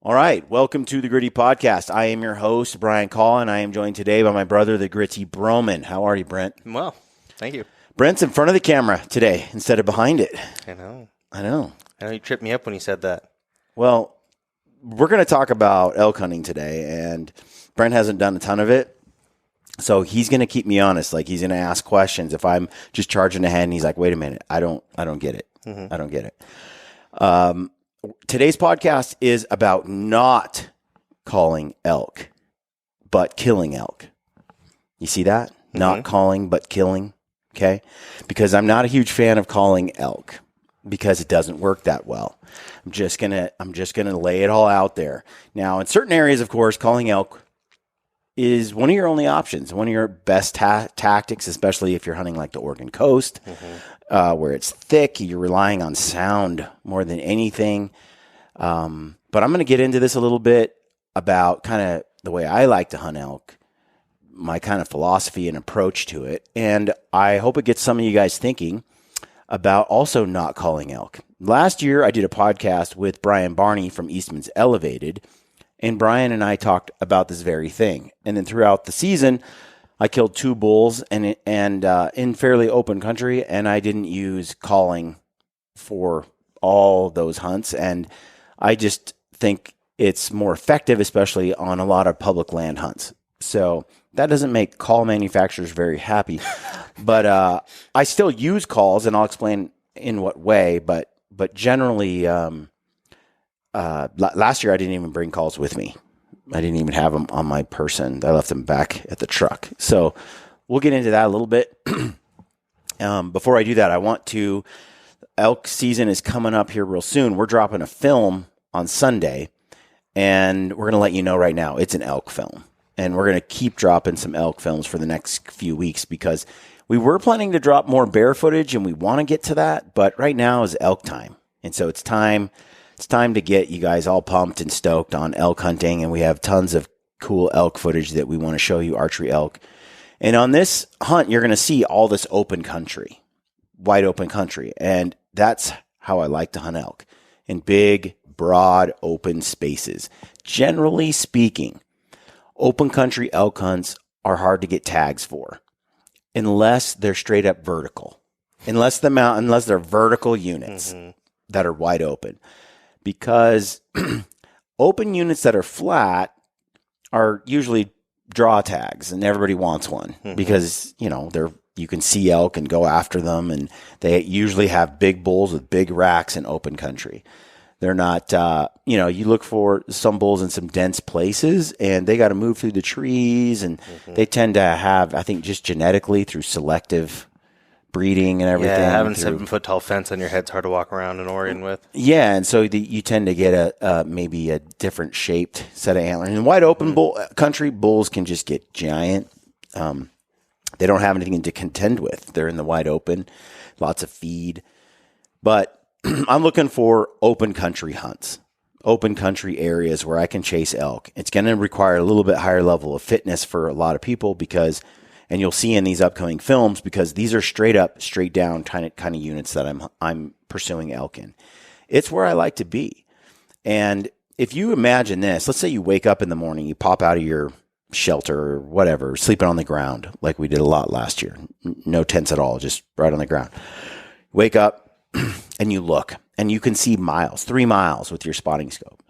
All right, welcome to the Gritty Podcast. I am your host, Brian Call, and I am joined today by my brother, the Gritty Broman. How are you, Brent? Well, thank you. Brent's in front of the camera today instead of behind it. I know. I know you tripped me up when you said that. Well, we're going to talk about elk hunting today, and Brent hasn't done a ton of it, so he's going to keep me honest. Like, he's going to ask questions. If I'm just charging ahead and he's like, wait a minute, I don't get it. I don't get it. Today's podcast is about not calling elk, but killing elk. You see that? Not calling, but killing. Okay. Because I'm not a huge fan of calling elk because it doesn't work that well. I'm just going to lay it all out there. Now, in certain areas, of course, calling elk is one of your only options, one of your best tactics, especially if you're hunting like the Oregon coast, where it's thick. You're relying on sound more than anything. But I'm going to get into this a little bit about kind of the way I like to hunt elk, my kind of philosophy and approach to it. And I hope it gets some of you guys thinking about also not calling elk. Last year, I did a podcast with Brian Barney from Eastman's Elevated, and Brian and I talked about this very thing. And then throughout the season, I killed 2 bulls and in fairly open country, and I didn't use calling for all those hunts. And I just think it's more effective, especially on a lot of public land hunts. So that doesn't make call manufacturers very happy. But I still use calls, and I'll explain in what way. But generally, last year I didn't even bring calls with me. I didn't even have them on my person. I left them back at the truck. So we'll get into that a little bit. Before I do that, elk season is coming up here real soon. We're dropping a film on Sunday, and we're going to let you know right now it's an elk film. And we're going to keep dropping some elk films for the next few weeks because we were planning to drop more bear footage, and we want to get to that. But right now is elk time. And so it's time to get you guys all pumped and stoked on elk hunting. And we have tons of cool elk footage that we want to show you, archery elk. And on this hunt, you're going to see all this open country, wide open country. And that's how I like to hunt elk, in big, broad, open spaces. Generally speaking, open country elk hunts are hard to get tags for unless they're straight up vertical, unless they're vertical units that are wide open. Because open units that are flat are usually draw tags, and everybody wants one because, you can see elk and go after them, and they usually have big bulls with big racks in open country. They're not, you look for some bulls in some dense places, and they got to move through the trees, and they tend to have, I think, just genetically through selective breeding and everything. Yeah, having 7-foot tall fence on your head's hard to walk around in Oregon with. Yeah, and so you tend to get maybe a different shaped set of antlers. In wide open country, bulls can just get giant. They don't have anything to contend with. They're in the wide open, lots of feed. But I'm looking for open country hunts, open country areas where I can chase elk. It's going to require a little bit higher level of fitness for a lot of people because, and you'll see in these upcoming films, because these are straight down kind of units that I'm pursuing elk in. It's where I like to be. And if you imagine this, let's say you wake up in the morning, you pop out of your shelter or whatever, sleeping on the ground like we did a lot last year. No tents at all, just right on the ground. Wake up and you look and you can see 3 miles with your spotting scope.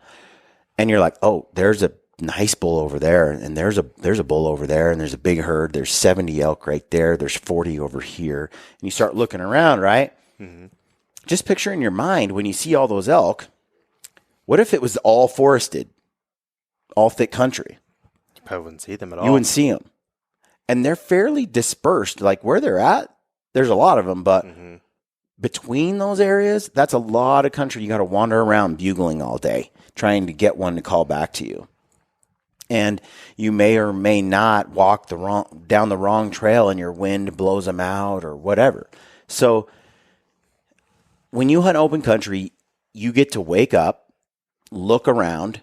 And you're like, oh, there's a nice bull over there, and there's a bull over there, and there's a big herd. There's 70 elk right there. There's 40 over here. And you start looking around, right? Just picture in your mind when you see all those elk, what if it was all forested, all thick country? You probably wouldn't see them at all. You wouldn't see them. And they're fairly dispersed. Like where they're at, there's a lot of them, but between those areas, that's a lot of country. You got to wander around bugling all day, trying to get one to call back to you. And you may or may not walk down the wrong trail, and your wind blows them out or whatever. So when you hunt open country, you get to wake up, look around,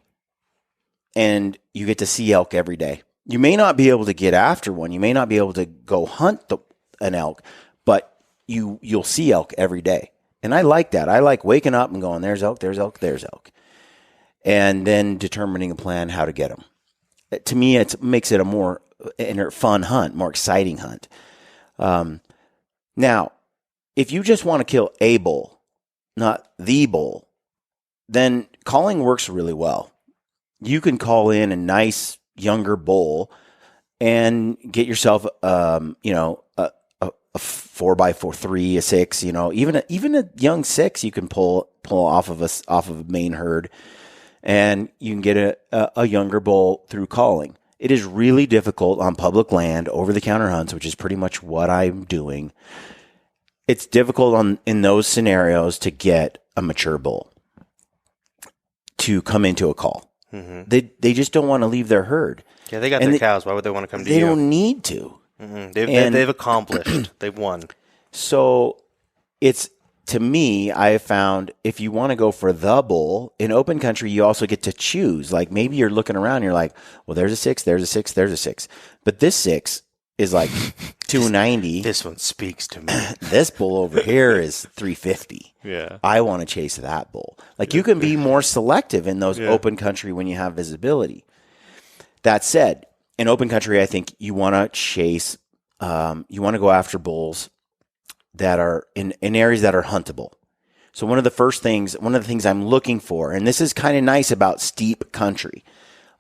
and you get to see elk every day. You may not be able to get after one. You may not be able to go hunt an elk, but you'll see elk every day. And I like that. I like waking up and going, there's elk, there's elk, there's elk. and then determining a plan how to get them. To me, it makes it a more fun hunt, more exciting hunt. Now, if you just want to kill a bull, not the bull, then calling works really well. You can call in a nice younger bull and get yourself, a 4x4, 3, a 6, even a young 6 you can pull off of a main herd, and you can get a younger bull through calling. It is really difficult on public land, over-the-counter hunts, which is pretty much what I'm doing. It's difficult in those scenarios to get a mature bull to come into a call. Mm-hmm. They just don't want to leave their herd. Yeah, they got their cows. Why would they want to come to you? They don't need to. Mm-hmm. They've accomplished. They've won. So to me, I have found if you want to go for the bull, in open country, you also get to choose. Like maybe you're looking around, you're like, well, there's a 6, there's a 6, there's a 6. But this 6 is like 290. This one speaks to me. This bull over here is 350. Yeah. I want to chase that bull. Like you can be more selective in those open country when you have visibility. That said, in open country, I think you want to chase, you want to go after bulls that are in areas that are huntable. So one of the things I'm looking for, and this is kind of nice about steep country.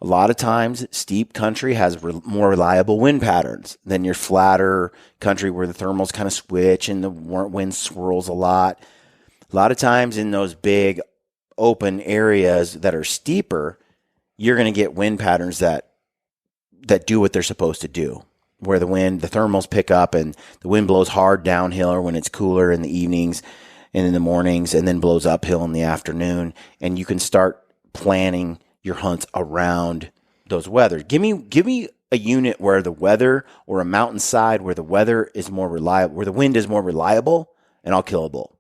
A lot of times, steep country has more reliable wind patterns than your flatter country where the thermals kind of switch and the wind swirls a lot. A lot of times in those big open areas that are steeper, you're going to get wind patterns that do what they're supposed to do, where the thermals pick up and the wind blows hard downhill or when it's cooler in the evenings and in the mornings and then blows uphill in the afternoon. And you can start planning your hunts around those weathers. Give me a unit where the weather, or a mountainside where the weather is more reliable, where the wind is more reliable, and I'll kill a bull.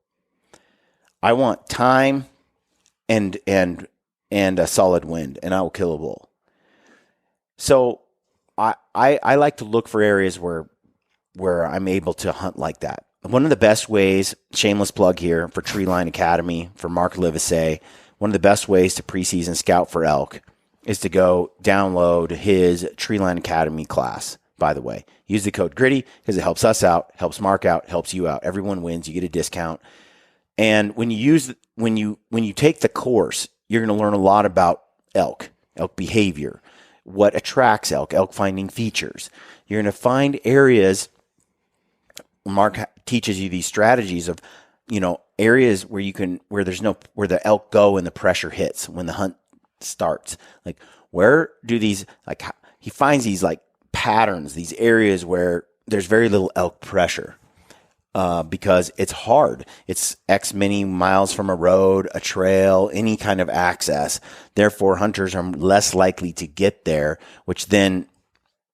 I want time and a solid wind, and I will kill a bull. So I like to look for areas where I'm able to hunt like that. One of the best ways, shameless plug here for Treeline Academy, for Mark Livesey, one of the best ways to preseason scout for elk is to go download his Treeline Academy class, by the way. Use the code GRITTY because it helps us out, helps Mark out, helps you out. Everyone wins. You get a discount. And when you take the course, you're going to learn a lot about elk behavior, what attracts elk finding features. You're going to find areas. Mark teaches you these strategies of, areas where where the elk go and the pressure hits when the hunt starts. Like, where do these, he finds these patterns, these areas where there's very little elk pressure. Because it's hard. It's X many miles from a road, a trail, any kind of access. Therefore, hunters are less likely to get there, which then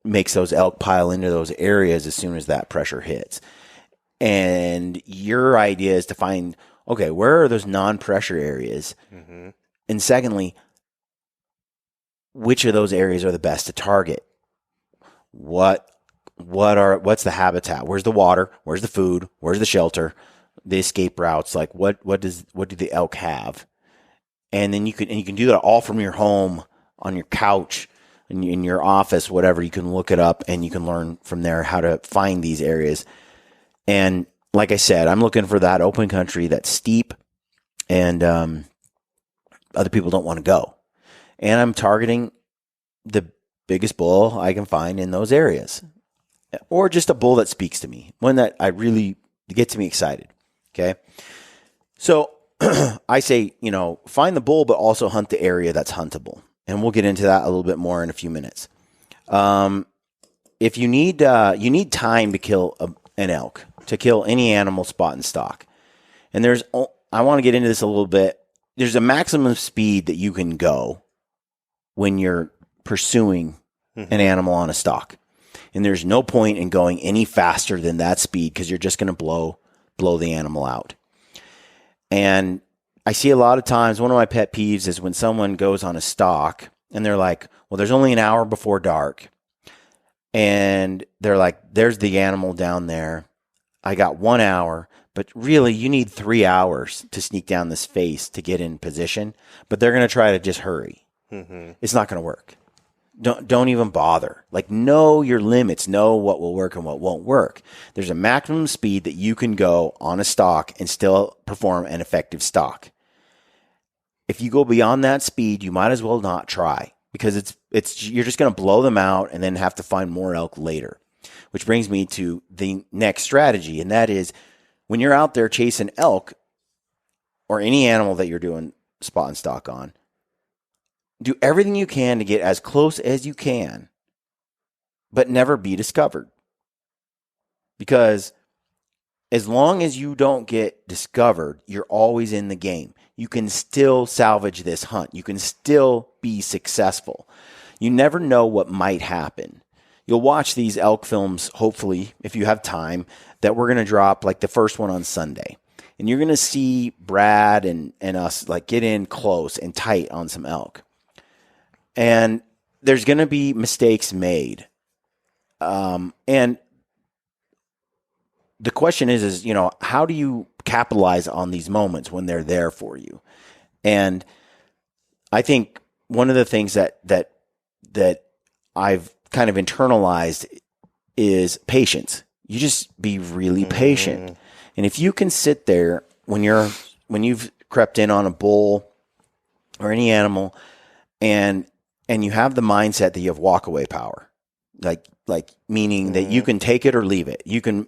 makes those elk pile into those areas as soon as that pressure hits. And your idea is to find, okay, where are those non-pressure areas? Mm-hmm. And secondly, which of those areas are the best to target? What's the habitat? Where's the water? Where's the food? Where's the shelter? The escape routes? Like what do the elk have? And then you can do that all from your home, on your couch, in your office, whatever. You can look it up and you can learn from there how to find these areas. And like I said, I'm looking for that open country that's steep and other people don't want to go. And I'm targeting the biggest bull I can find in those areas. Or just a bull that speaks to me, one that I really gets me excited. Okay. So I say, find the bull, but also hunt the area that's huntable. And we'll get into that a little bit more in a few minutes. If you need time to kill an elk, to kill any animal spot in stock. And I want to get into this a little bit. There's a maximum speed that you can go when you're pursuing an animal on a stalk. And there's no point in going any faster than that speed because you're just going to blow the animal out. And I see a lot of times, one of my pet peeves is when someone goes on a stalk and they're like, well, there's only an hour before dark. And they're like, there's the animal down there. I got 1 hour, But really, you need 3 hours to sneak down this face to get in position. But they're going to try to just hurry. It's not going to work. Don't even bother. Like, know your limits. Know what will work and what won't work. There's a maximum speed that you can go on a stalk and still perform an effective stalk. If you go beyond that speed, you might as well not try, because you're just going to blow them out and then have to find more elk later. Which brings me to the next strategy, and that is when you're out there chasing elk or any animal that you're doing spot and stalk on, do everything you can to get as close as you can, but never be discovered. Because as long as you don't get discovered, you're always in the game. You can still salvage this hunt. You can still be successful. You never know what might happen. You'll watch these elk films, hopefully, if you have time, that we're going to drop, like the first one on Sunday. And you're going to see Brad and us like get in close and tight on some elk. And there's going to be mistakes made. And the question is, how do you capitalize on these moments when they're there for you? And I think one of the things that I've kind of internalized is patience. You just be really patient. And if you can sit there when you've crept in on a bull or any animal and you have the mindset that you have walkaway power, like meaning that you can take it or leave it. You can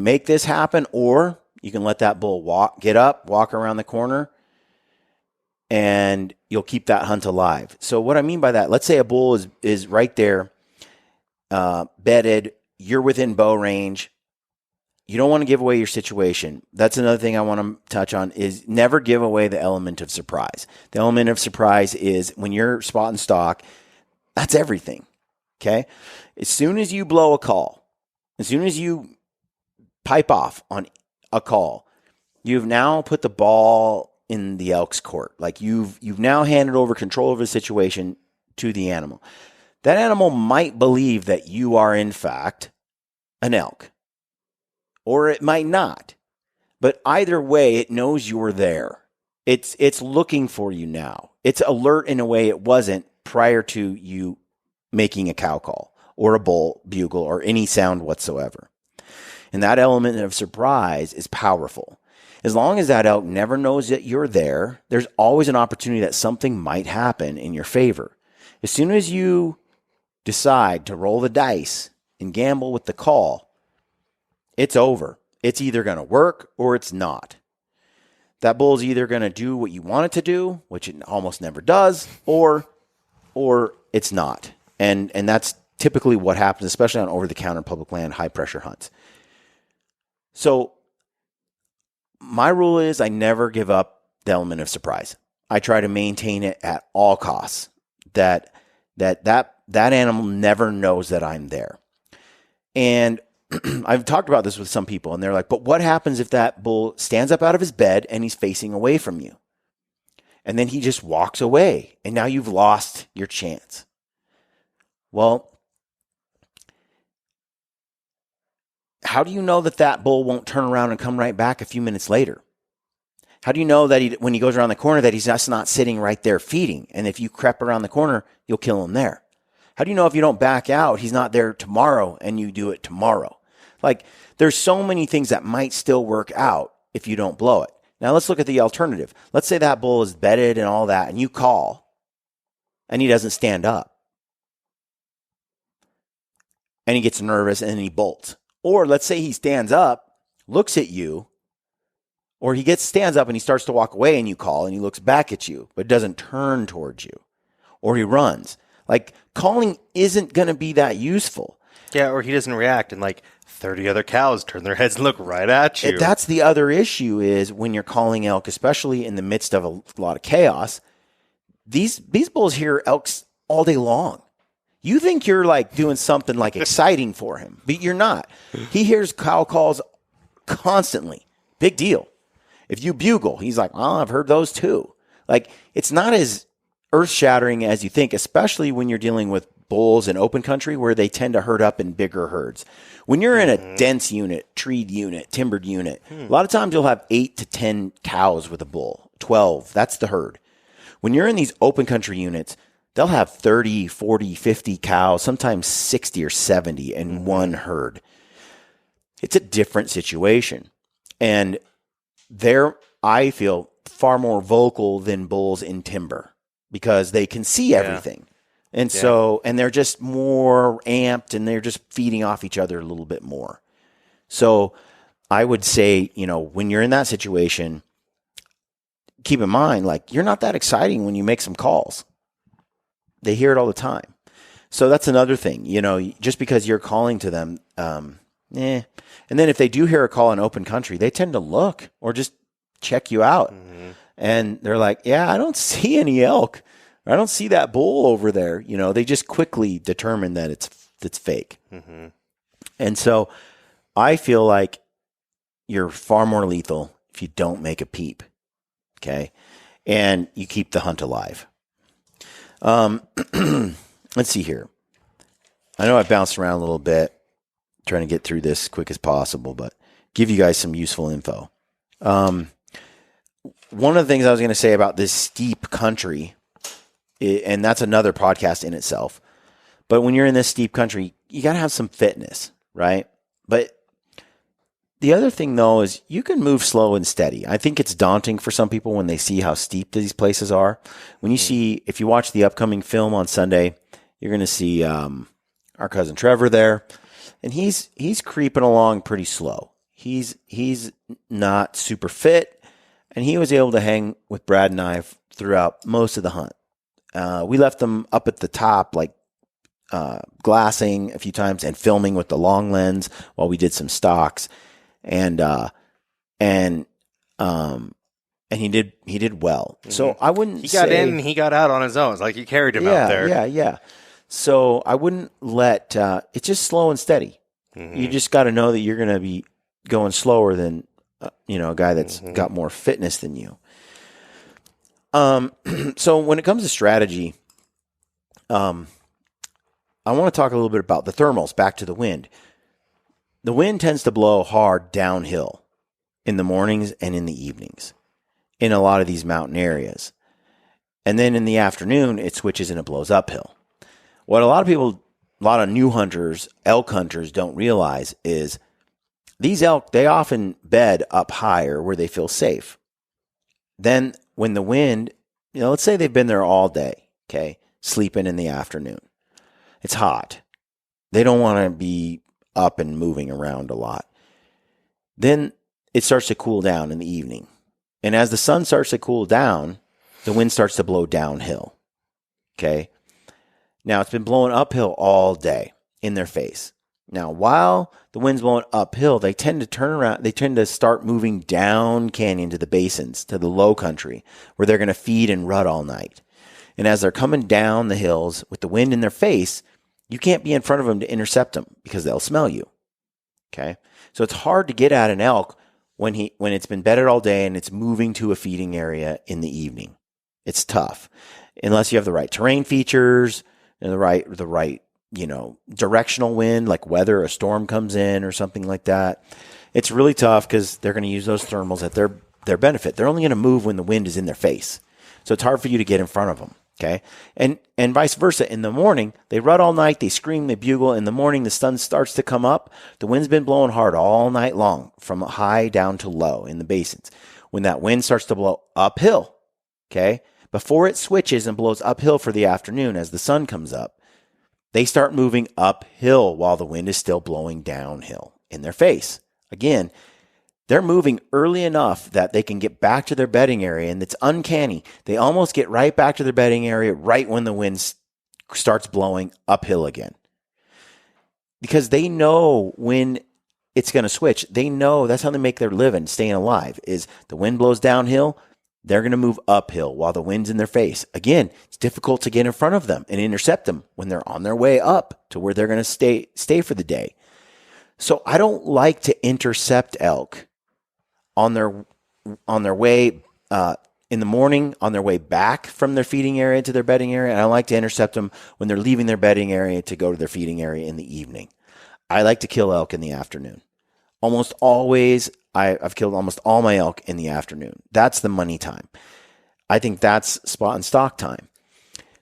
make this happen, or you can let that bull get up, walk around the corner, and you'll keep that hunt alive. So what I mean by that, let's say a bull is right there, bedded, you're within bow range. You don't want to give away your situation. That's another thing I want to touch on, is never give away the element of surprise. The element of surprise is when you're spot and stalk, that's everything. Okay? As soon as you blow a call, as soon as you pipe off on a call, you've now put the ball in the elk's court. Like you've now handed over control of the situation to the animal. That animal might believe that you are in fact an elk, or it might not. But either way, it knows you're there. It's looking for you now. It's alert in a way it wasn't prior to you making a cow call or a bull bugle or any sound whatsoever. And that element of surprise is powerful. As long as that elk never knows that you're there, there's always an opportunity that something might happen in your favor. As soon as you decide to roll the dice and gamble with the call, it's over. It's either going to work or it's not. That bull's either going to do what you want it to do, which it almost never does, or it's not. And that's typically what happens, especially on over-the-counter public land, high-pressure hunts. So my rule is I never give up the element of surprise. I try to maintain it at all costs, that animal never knows that I'm there. And I've talked about this with some people, and they're like, but what happens if that bull stands up out of his bed and he's facing away from you? And then he just walks away, and now you've lost your chance. Well, how do you know that bull won't turn around and come right back a few minutes later? How do you know that when he goes around the corner that he's just not sitting right there feeding? And if you creep around the corner, you'll kill him there. How do you know if you don't back out, he's not there tomorrow and you do it tomorrow? Like, there's so many things that might still work out if you don't blow it. Now, let's look at the alternative. Let's say that bull is bedded and all that, and you call, and he doesn't stand up. And he gets nervous, and then he bolts. Or let's say he stands up, looks at you, or he stands up and he starts to walk away, and you call, and he looks back at you, but doesn't turn towards you. Or he runs. Like, calling isn't going to be that useful. Yeah, or he doesn't react, and like 30 other cows turn their heads and look right at you. That's the other issue, is when you're calling elk, especially in the midst of a lot of chaos, these bulls hear elks all day long. You think you're like doing something like exciting for him, but you're not. He hears cow calls constantly. Big deal. If you bugle, he's like, oh, I've heard those too. Like, it's not as earth-shattering as you think, especially when you're dealing with bulls in open country where they tend to herd up in bigger herds. When you're in a dense unit, treed unit, timbered unit, a lot of times you'll have 8 to 10 cows with a bull, 12. That's the herd. When you're in these open country units, they'll have 30, 40, 50 cows, sometimes 60 or 70 in one herd. It's a different situation. And they're, I feel, far more vocal than bulls in timber because they can see everything. And so, and they're just more amped and they're just feeding off each other a little bit more. So I would say, you know, when you're in that situation, keep in mind, like, you're not that exciting when you make some calls. They hear it all the time. So that's another thing, you know, just because you're calling to them, And then if they do hear a call in open country, they tend to look or just check you out. And they're like, yeah, I don't see any elk. I don't see that bull over there. You know, they just quickly determine that it's fake. And so I feel like you're far more lethal if you don't make a peep. Okay. And you keep the hunt alive. Let's see here. I know I've bounced around a little bit trying to get through this as quick as possible, but give you guys some useful info. One of the things I was going to say about this steep country, and that's another podcast in itself, but when you're in this steep country, you got to have some fitness, right? But the other thing, though, is you can move slow and steady. I think it's daunting for some people when they see how steep these places are. When you see, if you watch the upcoming film on Sunday, you're going to see our cousin Trevor there, and he's creeping along pretty slow. He's not super fit, and he was able to hang with Brad and I throughout most of the hunt. We left them up at the top, like glassing a few times and filming with the long lens while we did some stocks. And he did well. So I wouldn't He got in and he got out on his own. It's like you carried him out there. Yeah. So I wouldn't let, it's just slow and steady. You just got to know that you're going to be going slower than, a guy that's got more fitness than you. So when it comes to strategy, I want to talk a little bit about the thermals, back to the wind. The wind tends to blow hard downhill in the mornings and in the evenings in a lot of these mountain areas. And then in the afternoon, it switches and it blows uphill. What a lot of new hunters, elk hunters don't realize is these elk, they often bed up higher where they feel safe. Then when the wind, let's say they've been there all day, okay, sleeping in the afternoon. It's hot. They don't want to be up and moving around a lot. Then it starts to cool down in the evening. And as the sun starts to cool down, the wind starts to blow downhill. Okay. Now it's been blowing uphill all day in their face. Now, while the wind's blowing uphill, they tend to turn around. They tend to start moving down canyon to the basins, to the low country, where they're going to feed and rut all night. And as they're coming down the hills with the wind in their face, you can't be in front of them to intercept them because they'll smell you. Okay. So it's hard to get at an elk when it's been bedded all day and it's moving to a feeding area in the evening. It's tough unless you have the right terrain features and the right, directional wind, like whether a storm comes in or something like that. It's really tough because they're going to use those thermals at their benefit. They're only going to move when the wind is in their face. So it's hard for you to get in front of them. Okay. And vice versa. In the morning, they rut all night. They scream, they bugle. In the morning, the sun starts to come up. The wind's been blowing hard all night long from high down to low in the basins. When that wind starts to blow uphill, okay, before it switches and blows uphill for the afternoon as the sun comes up, they start moving uphill while the wind is still blowing downhill in their face. Again, they're moving early enough that they can get back to their bedding area, and it's uncanny. They almost get right back to their bedding area right when the wind starts blowing uphill again. Because they know when it's going to switch. They know that's how they make their living, staying alive, is the wind blows downhill, they're going to move uphill while the wind's in their face. Again, it's difficult to get in front of them and intercept them when they're on their way up to where they're going to stay for the day. So I don't like to intercept elk on their way in the morning on their way back from their feeding area to their bedding area, and I like to intercept them when they're leaving their bedding area to go to their feeding area in the evening. I like to kill elk in the afternoon. Almost always, I've killed almost all my elk in the afternoon. That's the money time. I think that's spot and stock time.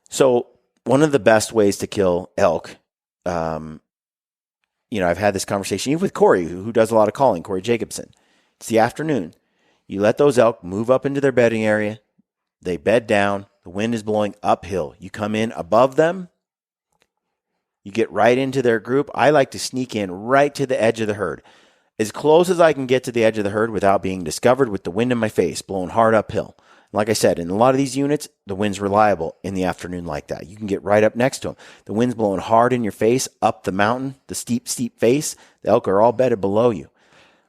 So one of the best ways to kill elk, I've had this conversation even with Corey, who does a lot of calling, Corey Jacobson. It's the afternoon. You let those elk move up into their bedding area. They bed down. The wind is blowing uphill. You come in above them. You get right into their group. I like to sneak in right to the edge of the herd, as close as I can get to the edge of the herd without being discovered with the wind in my face, blowing hard uphill. Like I said, in a lot of these units, the wind's reliable in the afternoon like that. You can get right up next to them. The wind's blowing hard in your face, up the mountain, the steep face. The elk are all bedded below you.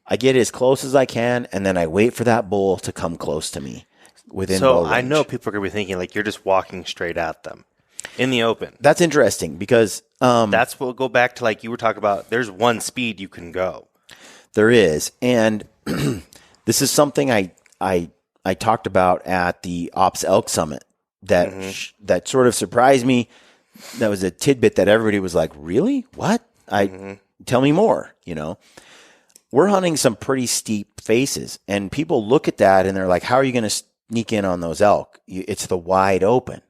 I get as close as I can, and then I wait for that bull to come close to me within bow range. So I know people are going to be thinking, like, you're just walking straight at them in the open. That's interesting because... that's what we'll go back to, like you were talking about. There's one speed you can go. There is. And this is something I talked about at the Ops Elk Summit that sort of surprised me. That was a tidbit that everybody was like, really? What? Tell me more, We're hunting some pretty steep faces, and people look at that and they're like, how are you going to sneak in on those elk? It's the wide open.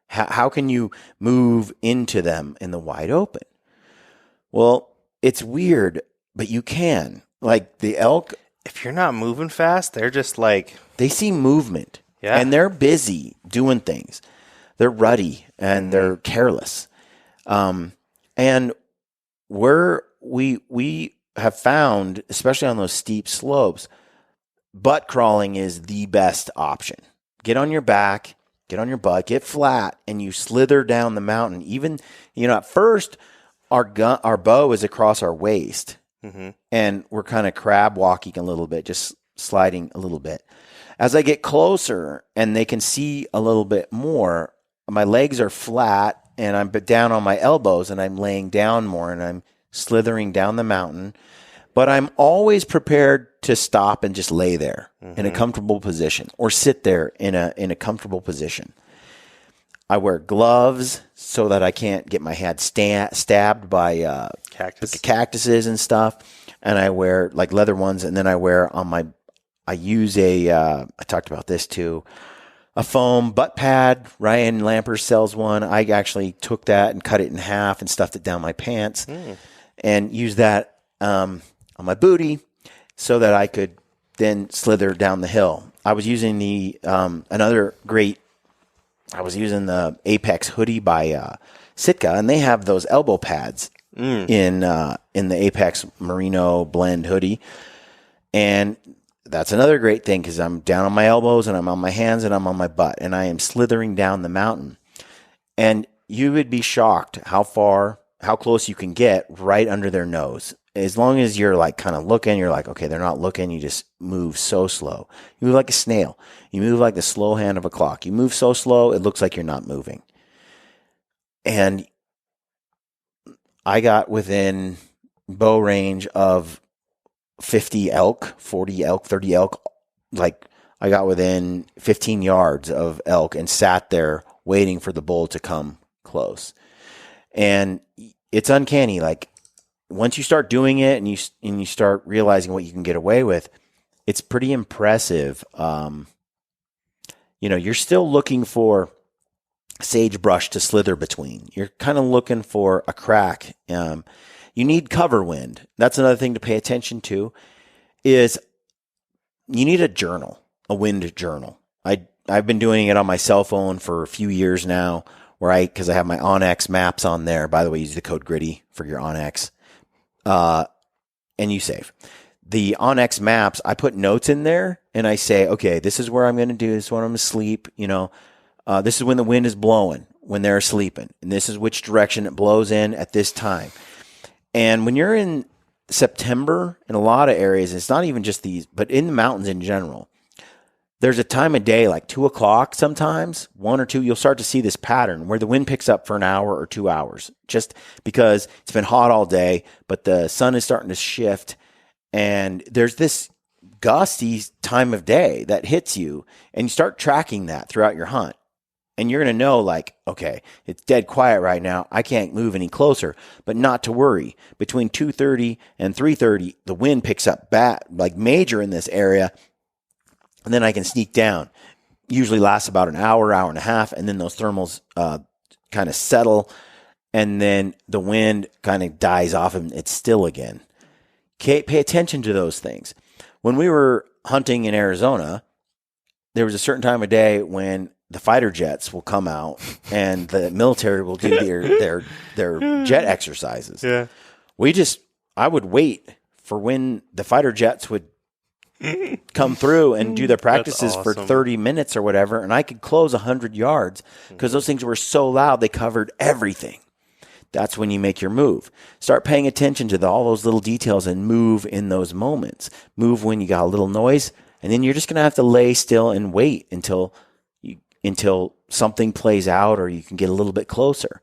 How can you move into them in the wide open? Well, it's weird, but you can. Like the elk. If you're not moving fast, they're just like... They see movement. Yeah. And they're busy doing things. They're ruddy and they're careless. And we have found, especially on those steep slopes, butt crawling is the best option. Get on your back, get on your butt, get flat, and you slither down the mountain. Even, at first, our bow is across our waist, and we're kind of crab walking a little bit, just sliding a little bit. As I get closer and they can see a little bit more, my legs are flat, and I'm down on my elbows, and I'm laying down more, and I'm slithering down the mountain. But I'm always prepared to stop and just lay there in a comfortable position, or sit there in a comfortable position. I wear gloves so that I can't get my head stabbed by cactuses and stuff. And I wear like leather ones, and then I wear on my. I use I talked about this too, a foam butt pad. Ryan Lampers sells one. I actually took that and cut it in half and stuffed it down my pants and used that on my booty so that I could then slither down the hill. I was using the Apex hoodie by Sitka, and they have those elbow pads in the Apex Merino blend hoodie. And that's another great thing because I'm down on my elbows and I'm on my hands and I'm on my butt and I am slithering down the mountain. And you would be shocked how close you can get right under their nose. As long as you're like kind of looking, you're like, okay, they're not looking. You just move so slow. You move like a snail. You move like the slow hand of a clock. You move so slow, it looks like you're not moving. And I got within bow range of 50 elk, 40 elk, 30 elk. Like I got within 15 yards of elk and sat there waiting for the bull to come close. And it's uncanny. Like once you start doing it and you start realizing what you can get away with, it's pretty impressive. You're still looking for sagebrush to slither between. You're kind of looking for a crack. You need cover wind. That's another thing to pay attention to is you need a journal, a wind journal. I've been doing it on my cell phone for a few years now because I have my Onyx maps on there. By the way, use the code GRITTY for your Onyx. And you save. The Onyx maps, I put notes in there and I say, okay, this is where I'm going to do this, when I'm asleep. This is when the wind is blowing, when they're sleeping. And this is which direction it blows in at this time. And when you're in September, in a lot of areas, it's not even just these, but in the mountains in general, there's a time of day, like 2 o'clock sometimes, 1 or 2, you'll start to see this pattern where the wind picks up for an hour or 2 hours, just because it's been hot all day, but the sun is starting to shift. And there's this gusty time of day that hits you, and you start tracking that throughout your hunt. And you're going to know, like, okay, it's dead quiet right now. I can't move any closer, but not to worry. Between 2:30 and 3:30, the wind picks up like major in this area, and then I can sneak down. Usually lasts about an hour, hour and a half, and then those thermals kind of settle, and then the wind kind of dies off and it's still again. Okay, pay attention to those things. When we were hunting in Arizona, there was a certain time of day when the fighter jets will come out and the military will do their jet exercises. Yeah. I would wait for when the fighter jets would come through and do their practices for 30 minutes or whatever, and I could close 100 yards because those things were so loud they covered everything. That's when you make your move. Start paying attention to all those little details and move in those moments. Move when you got a little noise, and then you're just going to have to lay still and wait until something plays out or you can get a little bit closer.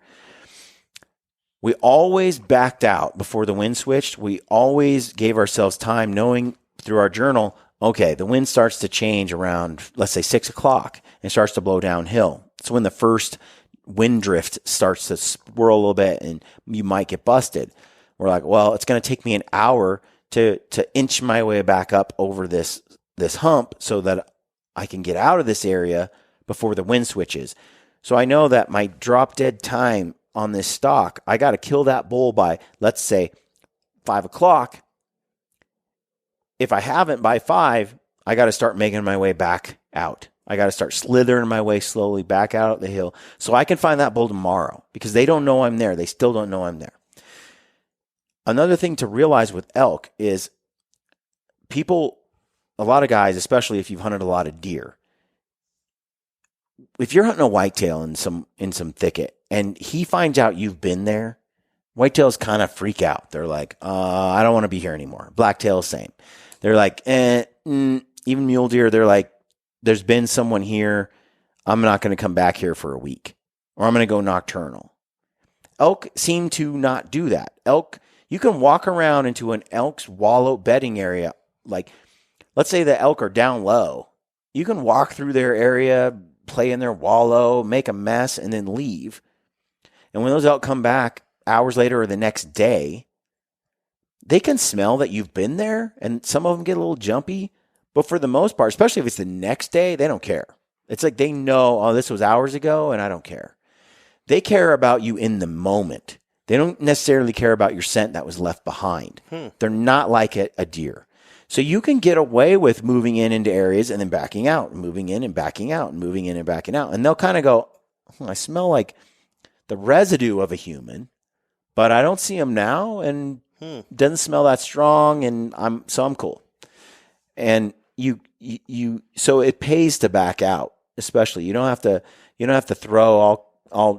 We always backed out before the wind switched. We always gave ourselves time knowing through our journal, okay, the wind starts to change around, let's say 6 o'clock and starts to blow downhill. It's when the first wind drift starts to swirl a little bit and you might get busted. We're like, well, it's going to take me an hour to inch my way back up over this hump so that I can get out of this area before the wind switches. So I know that my drop dead time on this stock, I got to kill that bull by, let's say, 5 o'clock. If I haven't by 5, I got to start making my way back out. I got to start slithering my way slowly back out the hill so I can find that bull tomorrow because they don't know I'm there. They still don't know I'm there. Another thing to realize with elk is a lot of guys, especially if you've hunted a lot of deer, if you're hunting a whitetail in some thicket and he finds out you've been there, whitetails kind of freak out. They're like, I don't want to be here anymore. Blacktail, same. They're like, even mule deer, they're like, there's been someone here. I'm not going to come back here for a week, or I'm going to go nocturnal. Elk seem to not do that. Elk, you can walk around into an elk's wallow bedding area. Like, let's say the elk are down low. You can walk through their area, play in their wallow, make a mess, and then leave. And when those elk come back hours later or the next day, they can smell that you've been there, and some of them get a little jumpy. But for the most part, especially if it's the next day, they don't care. It's like they know, oh, this was hours ago, and I don't care. They care about you in the moment. They don't necessarily care about your scent that was left behind. They're not like a deer. So you can get away with moving into areas and then backing out, and moving in and backing out, and moving in and backing out. And they'll kind of go, I smell like the residue of a human, but I don't see them now, and doesn't smell that strong, and I'm cool. And so it pays to back out, especially. You don't have to throw all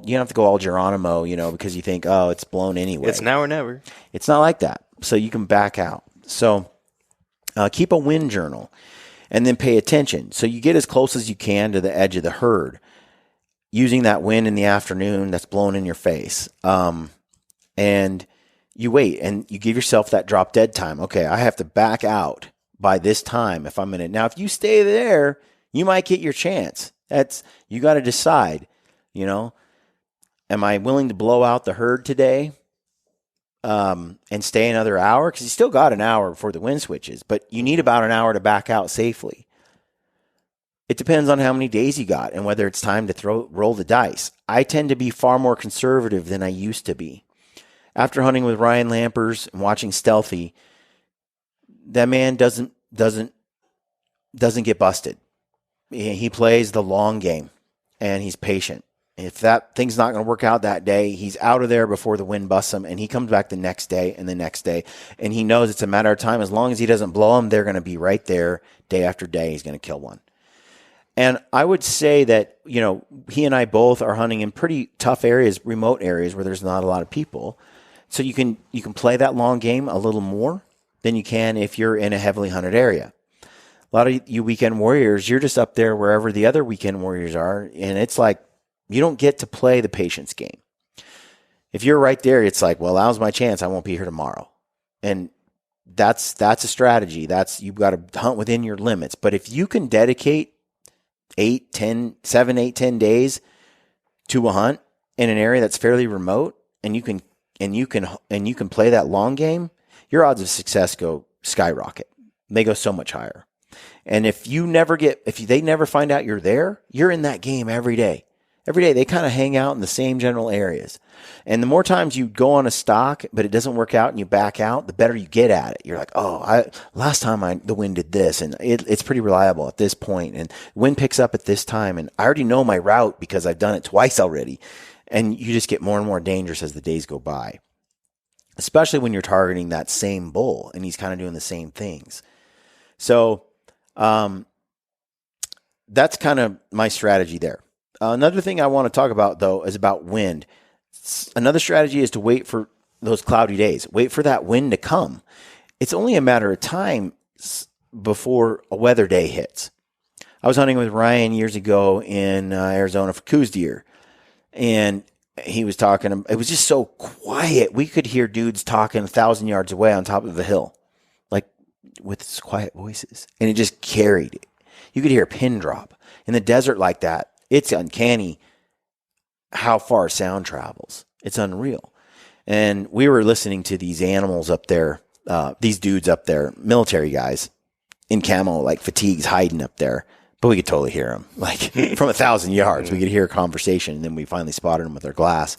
you don't have to go all Geronimo, because you think, oh, it's blown anyway. It's now or never. It's not like that. So you can back out. So keep a wind journal and then pay attention. So you get as close as you can to the edge of the herd using that wind in the afternoon that's blowing in your face. And you wait and you give yourself that drop dead time. Okay, I have to back out by this time if I'm in it. Now, if you stay there, you might get your chance. You got to decide, am I willing to blow out the herd today and stay another hour? Because you still got an hour before the wind switches, but you need about an hour to back out safely. It depends on how many days you got and whether it's time to roll the dice. I tend to be far more conservative than I used to be. After hunting with Ryan Lampers and watching Stealthy, that man doesn't get busted. He plays the long game, and he's patient. If that thing's not going to work out that day, he's out of there before the wind busts him, and he comes back the next day and the next day, and he knows it's a matter of time. As long as he doesn't blow them, they're going to be right there day after day. He's going to kill one. And I would say that, he and I both are hunting in pretty tough areas, remote areas where there's not a lot of people. So you can play that long game a little more than you can if you're in a heavily hunted area. A lot of you weekend warriors, you're just up there wherever the other weekend warriors are, and it's like you don't get to play the patience game. If you're right there, it's like, well, now's my chance. I won't be here tomorrow. And that's a strategy. You've got to hunt within your limits. But if you can dedicate 7, 8, 10 days to a hunt in an area that's fairly remote, and you can play that long game, your odds of success go skyrocket. They go so much higher. And if they never find out you're there, you're in that game every day. Every day they kind of hang out in the same general areas. And the more times you go on a stock, but it doesn't work out and you back out, the better you get at it. You're like, last time the wind did this, and it's pretty reliable at this point, and wind picks up at this time, and I already know my route because I've done it twice already. And you just get more and more dangerous as the days go by, especially when you're targeting that same bull and he's kind of doing the same things. So that's kind of my strategy there. Another thing I want to talk about, though, is about wind. Another strategy is to wait for those cloudy days. Wait for that wind to come. It's only a matter of time before a weather day hits. I was hunting with Ryan years ago in Arizona for KUIU deer, and he was talking. It was just so quiet. We could hear dudes talking 1,000 yards away on top of a hill, like with quiet voices, and it just carried it. You could hear a pin drop in the desert like that. It's uncanny how far sound travels. It's unreal. And we were listening to these animals up there, these dudes up there, military guys in camo, like fatigues hiding up there. But we could totally hear them. Like from 1,000 yards, we could hear a conversation. And then we finally spotted them with our glass.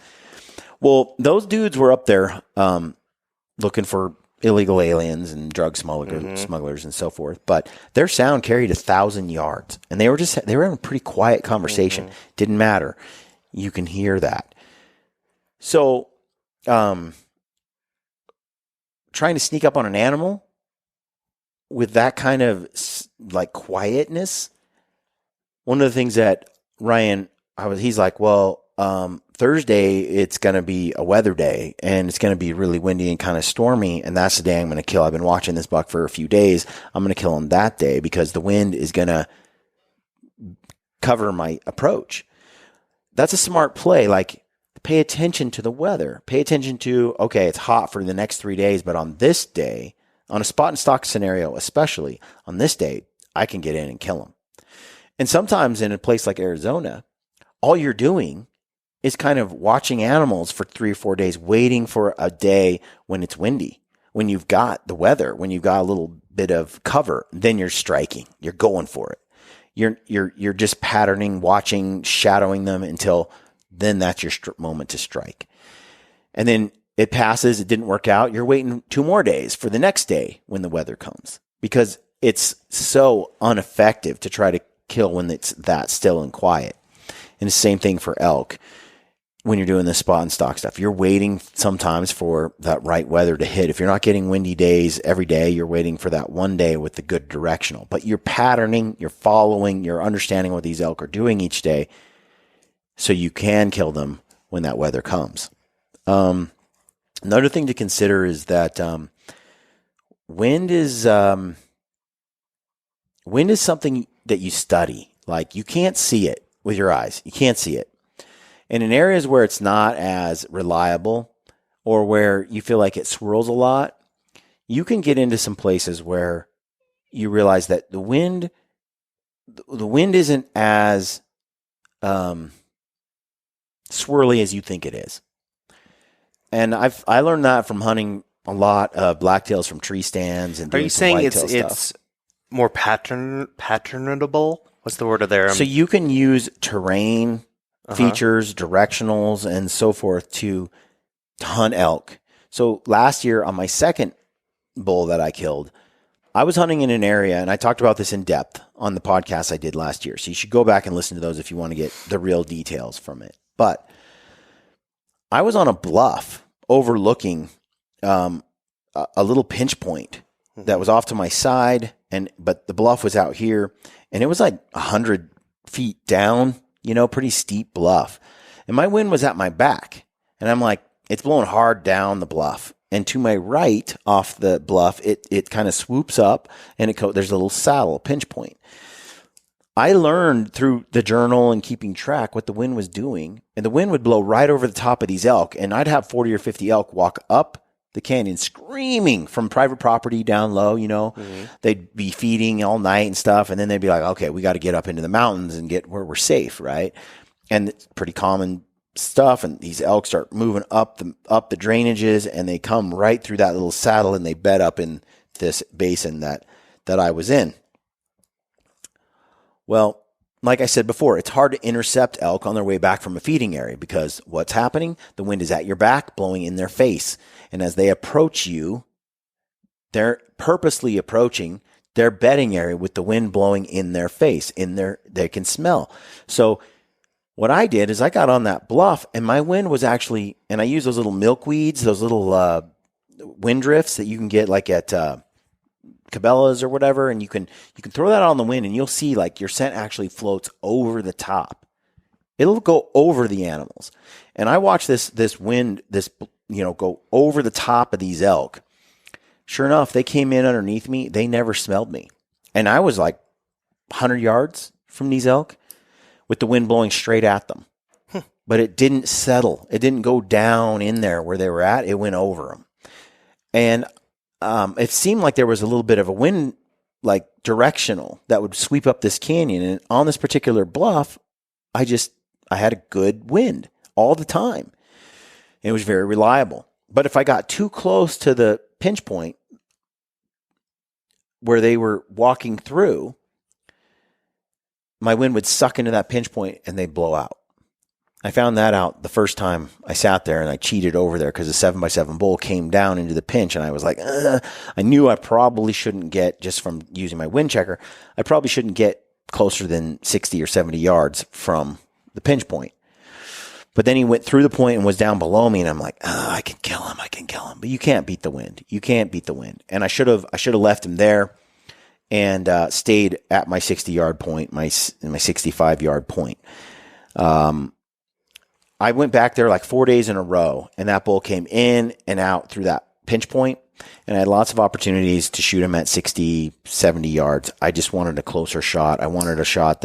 Well, those dudes were up there looking for illegal aliens and drug smugglers and so forth. But their sound carried 1,000 yards, and they were having a pretty quiet conversation. Didn't matter. You can hear that. So, trying to sneak up on an animal with that kind of like quietness. One of the things that Ryan, he's like, well, Thursday, it's going to be a weather day, and it's going to be really windy and kind of stormy, and that's the day I'm going to kill. I've been watching this buck for a few days. I'm going to kill him that day because the wind is going to cover my approach. That's a smart play. Like, pay attention to the weather. Pay attention to, okay, it's hot for the next 3 days, but on this day, on a spot and stock scenario especially, on this day, I can get in and kill him. And sometimes in a place like Arizona, all you're doing is kind of watching animals for 3 or 4 days, waiting for a day when it's windy, when you've got the weather, when you've got a little bit of cover, then you're striking. You're going for it. You're just patterning, watching, shadowing them until then that's your moment to strike. And then it passes. It didn't work out. You're waiting 2 more days for the next day when the weather comes, because it's so ineffective to try to kill when it's that still and quiet. And the same thing for elk. When you're doing the spot and stock stuff, you're waiting sometimes for that right weather to hit. If you're not getting windy days every day, you're waiting for that one day with the good directional. But you're patterning, you're following, you're understanding what these elk are doing each day, so you can kill them when that weather comes. Another thing to consider is that wind is something that you study. Like, you can't see it with your eyes. You can't see it. And in areas where it's not as reliable, or where you feel like it swirls a lot, you can get into some places where you realize that the wind isn't as swirly as you think it is. And I learned that from hunting a lot of blacktails from tree stands. And are you saying it's more patternable? What's the word of there? So you can use terrain features, directionals, and so forth to hunt elk. So last year on my second bull that I killed, I was hunting in an area, and I talked about this in depth on the podcast I did last year. So you should go back and listen to those if you want to get the real details from it. But I was on a bluff overlooking a little pinch point that was off to my side, but the bluff was out here, and it was like 100 feet down. Pretty steep bluff. And my wind was at my back. And I'm like, it's blowing hard down the bluff. And to my right off the bluff, it kind of swoops up, and there's a little saddle, pinch point. I learned through the journal and keeping track what the wind was doing. And the wind would blow right over the top of these elk. And I'd have 40 or 50 elk walk up the canyon, screaming from private property down low, you know. They'd be feeding all night and stuff, and then they'd be like, okay, we got to get up into the mountains and get where we're safe, right? And it's pretty common stuff, and these elk start moving up the drainages, and they come right through that little saddle, and they bed up in this basin that I was in. Well, like I said before, it's hard to intercept elk on their way back from a feeding area because what's happening? The wind is at your back, blowing in their face. And as they approach you, they're purposely approaching their bedding area with the wind blowing in their face, they can smell. So what I did is I got on that bluff, and my wind was actually, and I use those little milkweeds, those little wind drifts that you can get like at Cabela's or whatever, and you can throw that on the wind, and you'll see like your scent actually floats over the top. It'll go over the animals. And I watched this wind, go over the top of these elk. Sure enough, they came in underneath me. They never smelled me. And I was like 100 yards from these elk with the wind blowing straight at them. But it didn't settle. It didn't go down in there where they were at. It went over them. And it seemed like there was a little bit of a wind, like directional, that would sweep up this canyon. And on this particular bluff, I had a good wind all the time. It was very reliable. But if I got too close to the pinch point where they were walking through, my wind would suck into that pinch point and they'd blow out. I found that out the first time I sat there, and I cheated over there because the 7x7 bull came down into the pinch, and I was like, I knew I probably shouldn't get, just from using my wind checker, I probably shouldn't get closer than 60 or 70 yards from the pinch point. But then he went through the point and was down below me, and I'm like, I can kill him. But you can't beat the wind. And I should have left him there and stayed at my 60-yard point, my 65-yard point. I went back there like 4 days in a row, and that bull came in and out through that pinch point, and I had lots of opportunities to shoot him at 60, 70 yards. I just wanted a closer shot. I wanted a shot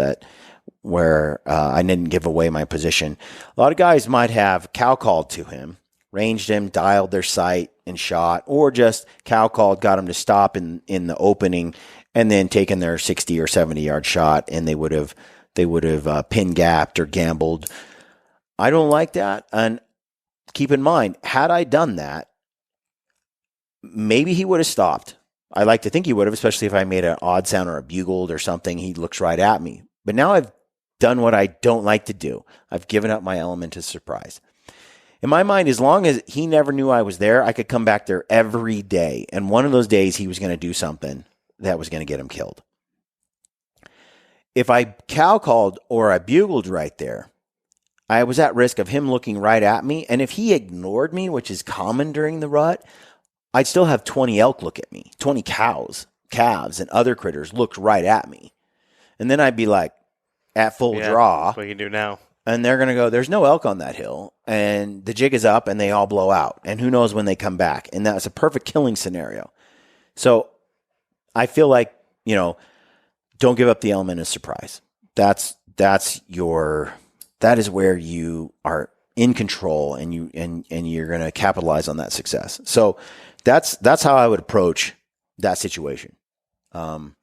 where I didn't give away my position. A lot of guys might have cow called to him, ranged him, dialed their sight and shot, or just cow called, got him to stop in the opening, and then taken their 60 or 70 yard shot, and they would have pin gapped or gambled. I don't like that. And keep in mind, had I done that, maybe he would have stopped. I like to think he would have, especially if I made an odd sound or a bugled or something. He looks right at me. But now I've done what I don't like to do. I've given up my element of surprise. In my mind, as long as he never knew I was there, I could come back there every day. And one of those days, he was going to do something that was going to get him killed. If I cow called or I bugled right there, I was at risk of him looking right at me. And if he ignored me, which is common during the rut, I'd still have 20 elk look at me, 20 calves, and other critters looked right at me. And then I'd be like at full draw. That's what you do now. And they're going to go, there's no elk on that hill. And the jig is up and they all blow out. And who knows when they come back. And that's a perfect killing scenario. So I feel like, don't give up the element of surprise. That is where you are in control, and you're going to capitalize on that success. So that's how I would approach that situation. And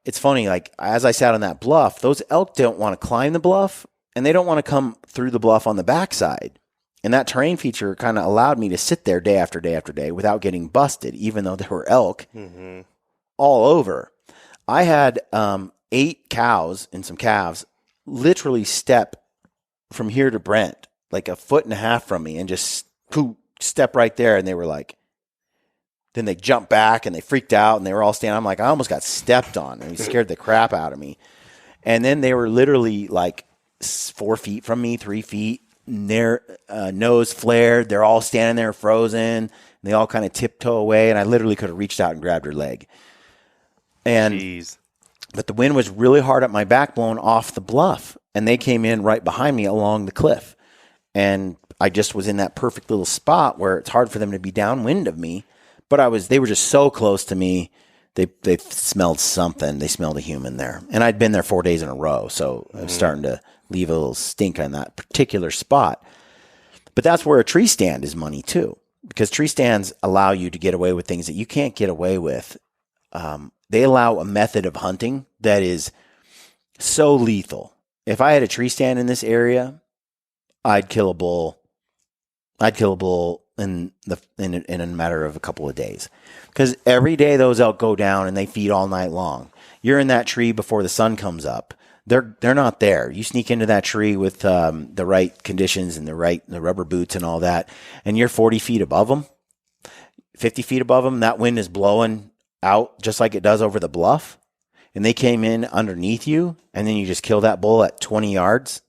it's funny, like as I sat on that bluff, those elk don't want to climb the bluff, and they don't want to come through the bluff on the backside. And that terrain feature kind of allowed me to sit there day after day after day without getting busted, even though there were elk all over. I had 8 cows and some calves literally step from here to Brent, like a 1.5 feet from me, and just step right there. And they were like, then they jumped back and they freaked out and they were all standing. I'm like, I almost got stepped on, and he scared the crap out of me. And then they were literally like 4 feet from me, 3 feet, and their nose flared. They're all standing there frozen. And they all kind of tiptoe away. And I literally could have reached out and grabbed her leg. But the wind was really hard at my back, blowing off the bluff, and they came in right behind me along the cliff. And I just was in that perfect little spot where it's hard for them to be downwind of me, but they were just so close to me. They smelled something. They smelled a human there. And I'd been there 4 days in a row, so I was starting to leave a little stink on that particular spot. But that's where a tree stand is money too, because tree stands allow you to get away with things that you can't get away with. They allow a method of hunting that is so lethal. If I had a tree stand in this area, I'd kill a bull. I'd kill a bull in a matter of a couple of days, because every day those elk go down and they feed all night long. You're in that tree before the sun comes up. They're not there. You sneak into that tree with the right conditions and the rubber boots and all that, and you're 40 feet above them, 50 feet above them. That wind is blowing out just like it does over the bluff, and they came in underneath you, and then you just kill that bull at 20 yards.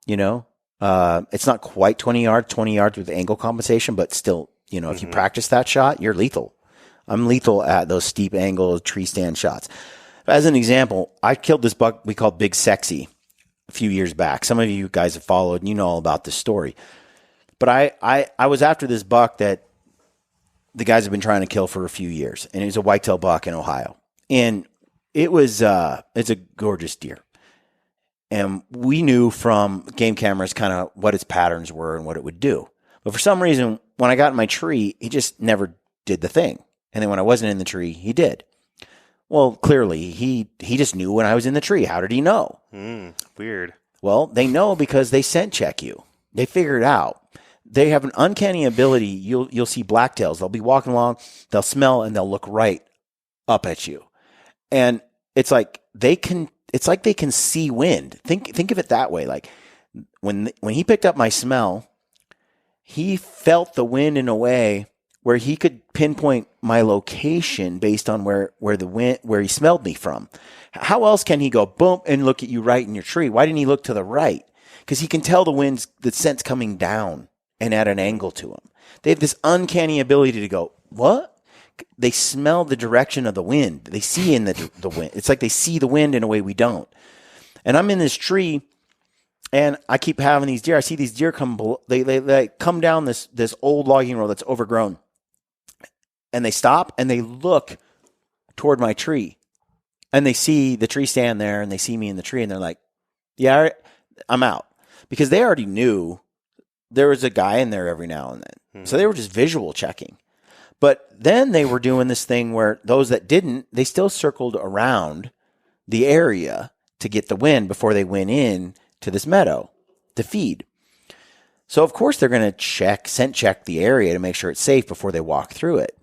You know, it's not quite 20 yards with angle compensation, but still, you know, if you practice that shot, you're lethal. I'm lethal at those steep angle tree stand shots. As an example, I killed this buck we called Big Sexy a few years back. Some of you guys have followed and you know all about this story. But I was after this buck that the guys have been trying to kill for a few years. And it was a whitetail buck in Ohio. And it was it's a gorgeous deer. And we knew from game cameras kind of what its patterns were and what it would do. But for some reason, when I got in my tree, he just never did the thing. And then when I wasn't in the tree, he did. Well, clearly, he just knew when I was in the tree. How did he know? Weird. Well, they know because they scent check you. They figure it out. They have an uncanny ability. You'll see blacktails. They'll be walking along, they'll smell, and they'll look right up at you. And it's like they can see wind. Think of it that way. Like when he picked up my smell, he felt the wind in a way where he could pinpoint my location based on where he smelled me from. How else can he go boom and look at you right in your tree? Why didn't he look to the right? Because he can tell the scent's coming down and at an angle to him. They have this uncanny ability to go, what? They smell the direction of the wind. They see in the wind. It's like they see the wind in a way we don't. And I'm in this tree, and I keep having these deer. I see these deer come below. They come down this old logging road that's overgrown. And they stop and they look toward my tree, and they see the tree stand there, and they see me in the tree, and they're like, yeah, I'm out. Because they already knew there was a guy in there every now and then. So they were just visual checking. But then they were doing this thing where those that didn't, they still circled around the area to get the wind before they went in to this meadow to feed. So of course they're going to scent check the area to make sure it's safe before they walk through it.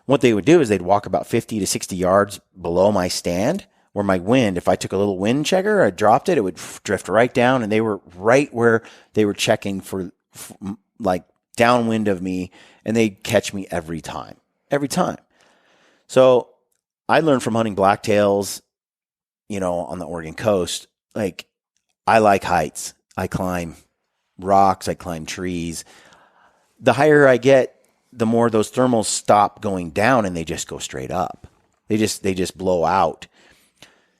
What they would do is they'd walk about 50 to 60 yards below my stand, where my wind, if I took a little wind checker, I dropped it, it would drift right down, and they were right where they were checking for like downwind of me, and they'd catch me every time. So I learned from hunting blacktails, you know, on the Oregon coast. Like, I like heights. I climb rocks. I climb trees. The higher I get, the more those thermals stop going down and they just go straight up. They just blow out.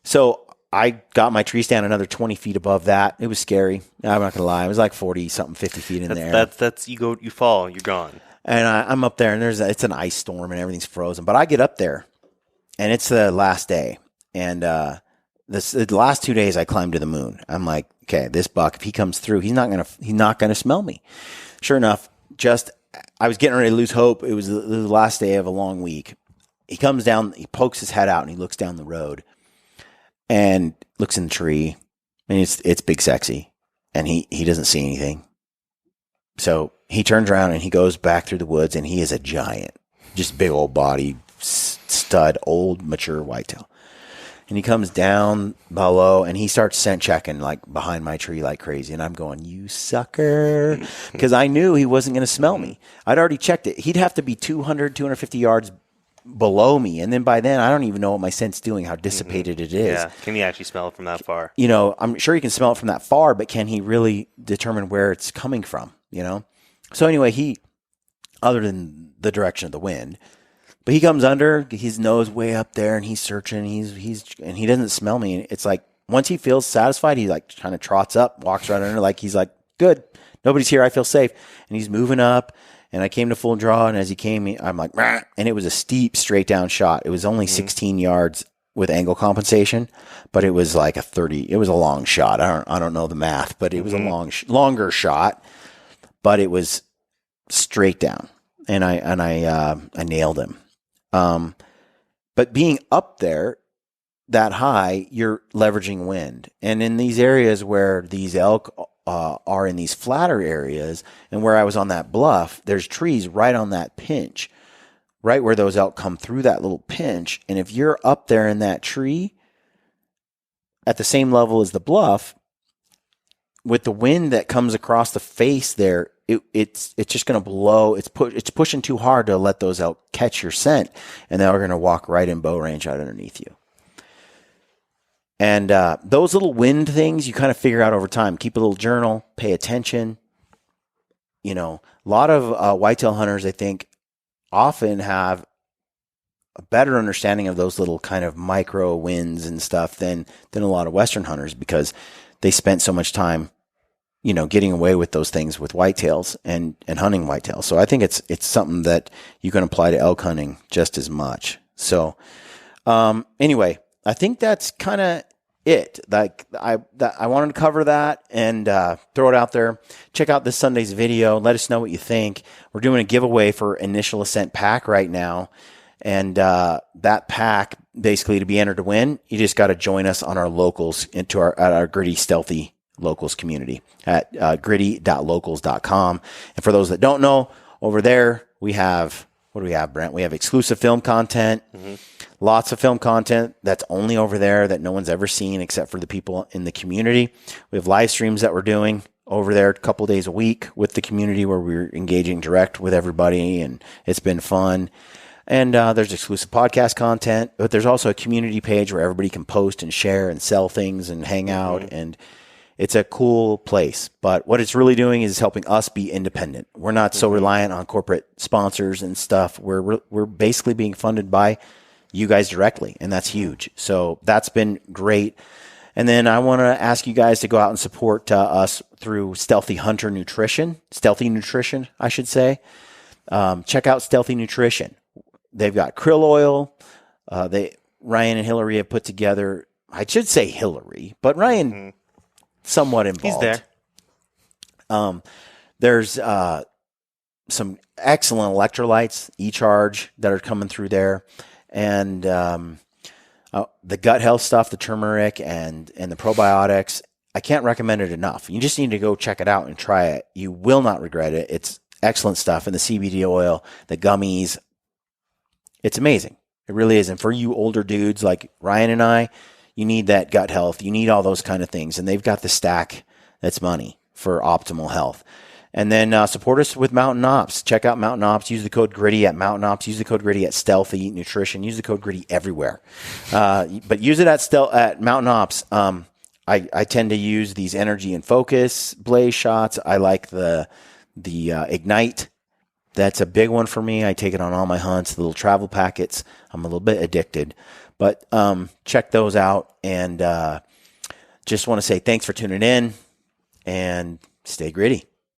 So I got my tree stand another 20 feet above that. It was scary. I'm not going to lie. It was like 40 something, 50 feet in there. That's you fall, you're gone. And I'm up there, and it's an ice storm and everything's frozen. But I get up there, and it's the last day. And the last 2 days I climbed to the moon. I'm like, okay, this buck, if he comes through, he's not gonna smell me. Sure enough, I was getting ready to lose hope. It was the last day of a long week. He comes down, he pokes his head out, and he looks down the road and looks in the tree, and it's Big Sexy, and he doesn't see anything. So he turns around and he goes back through the woods, and he is a giant, just big old body, stud, old, mature whitetail. And he comes down below, and he starts scent checking like behind my tree like crazy. And I'm going, you sucker. Because I knew he wasn't going to smell me. I'd already checked it. He'd have to be 200, 250 yards below me. And then by then, I don't even know what my scent's doing, how dissipated it is. Yeah. Can he actually smell it from that far? You know, I'm sure he can smell it from that far, but can he really determine where it's coming from, you know? So anyway, other than the direction of the wind, but he comes under, his nose way up there, and he's searching. And he doesn't smell me. It's like once he feels satisfied, he like kind of trots up, walks right under, like he's like, good, nobody's here, I feel safe. And he's moving up, and I came to full draw, and as he came, I'm like, rah, and it was a steep, straight down shot. It was only 16 yards with angle compensation, but it was like it was a long shot. I don't know the math, but it was a longer shot, but it was straight down, and I nailed him. But being up there that high, you're leveraging wind. And in these areas where these elk are in these flatter areas, and where I was on that bluff, there's trees right on that pinch, right where those elk come through that little pinch. And if you're up there in that tree at the same level as the bluff, with the wind that comes across the face there, it's just going to blow. It's pushing too hard to let those elk catch your scent, and they're going to walk right in bow range out underneath you. And those little wind things you kind of figure out over time. Keep a little journal, pay attention. You know, a lot of whitetail hunters, I think, often have a better understanding of those little kind of micro winds and stuff than a lot of Western hunters, because they spent so much time, you know, getting away with those things with whitetails and hunting whitetails. So I think it's something that you can apply to elk hunting just as much. So anyway, I think that's kind of it. Like I wanted to cover that and throw it out there. Check out this Sunday's video. Let us know what you think. We're doing a giveaway for Initial Ascent pack right now. And that pack, basically, to be entered to win, you just got to join us on our locals at our Gritty Stealthy Locals community at gritty.locals.com. And for those that don't know, over there we have, what do we have, Brent? We have exclusive film content, lots of film content that's only over there that no one's ever seen except for the people in the community. We have live streams that we're doing over there a couple days a week with the community where we're engaging direct with everybody, and it's been fun. And there's exclusive podcast content, but there's also a community page where everybody can post and share and sell things and hang out. And it's a cool place. But what it's really doing is helping us be independent. We're not so reliant on corporate sponsors and stuff. We're basically being funded by you guys directly, and that's huge. So that's been great. And then I want to ask you guys to go out and support us through Stealthy Nutrition, I should say. Check out Stealthy Nutrition. They've got krill oil. Ryan and Hillary have put together, I should say Hillary, but Ryan somewhat involved. He's there. There's some excellent electrolytes, E-Charge, that are coming through there. And the gut health stuff, the turmeric and the probiotics, I can't recommend it enough. You just need to go check it out and try it. You will not regret it. It's excellent stuff. And the CBD oil, the gummies, it's amazing. It really is. And for you older dudes like Ryan and I, you need that gut health. You need all those kind of things. And they've got the stack that's money for optimal health. And then support us with Mountain Ops. Check out Mountain Ops. Use the code GRITTY at Mountain Ops. Use the code GRITTY at Stealthy Nutrition. Use the code GRITTY everywhere. But use it at Mountain Ops. I tend to use these Energy and Focus blaze shots. I like the Ignite. That's a big one for me. I take it on all my hunts, the little travel packets. I'm a little bit addicted. But check those out. And just want to say thanks for tuning in. And stay gritty.